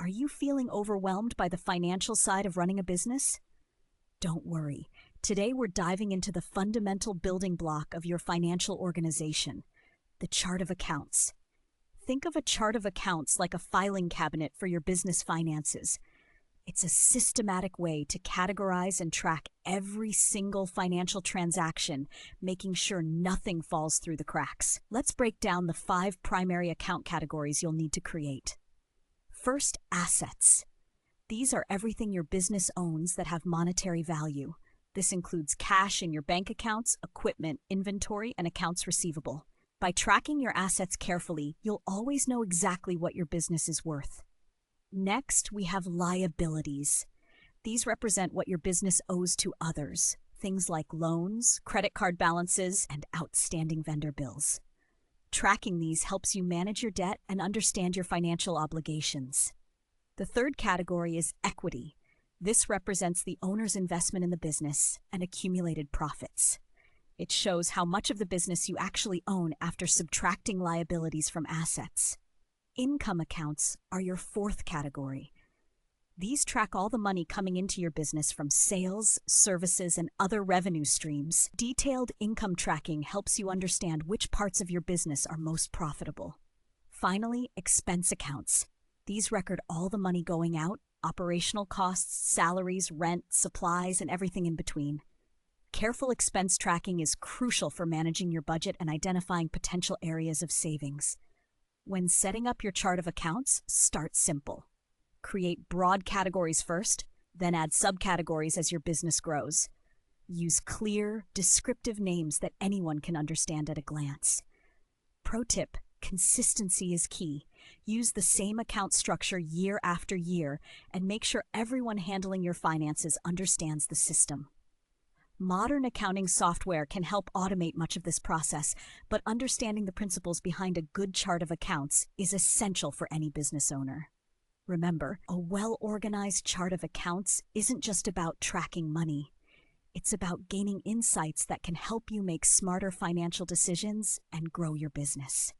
Are you feeling overwhelmed by the financial side of running a business? Don't worry. Today we're diving into the fundamental building block of your financial organization, the chart of accounts. Think of a chart of accounts like a filing cabinet for your business finances. It's a systematic way to categorize and track every single financial transaction, making sure nothing falls through the cracks. Let's break down the 5 primary account categories you'll need to create. First, assets. These are everything your business owns that have monetary value. This includes cash in your bank accounts, equipment, inventory, and accounts receivable. By tracking your assets carefully, you'll always know exactly what your business is worth. Next, we have liabilities. These represent what your business owes to others, things like loans, credit card balances, and outstanding vendor bills. Tracking these helps you manage your debt and understand your financial obligations. The third category is equity. This represents the owner's investment in the business and accumulated profits. It shows how much of the business you actually own after subtracting liabilities from assets. Income accounts are your fourth category. These track all the money coming into your business from sales, services, and other revenue streams. Detailed income tracking helps you understand which parts of your business are most profitable. Finally, expense accounts. These record all the money going out, operational costs, salaries, rent, supplies, and everything in between. Careful expense tracking is crucial for managing your budget and identifying potential areas of savings. When setting up your chart of accounts, start simple. Create broad categories first, then add subcategories as your business grows. Use clear, descriptive names that anyone can understand at a glance. Pro tip: consistency is key. Use the same account structure year after year and make sure everyone handling your finances understands the system. Modern accounting software can help automate much of this process, but understanding the principles behind a good chart of accounts is essential for any business owner. Remember, a well-organized chart of accounts isn't just about tracking money. It's about gaining insights that can help you make smarter financial decisions and grow your business.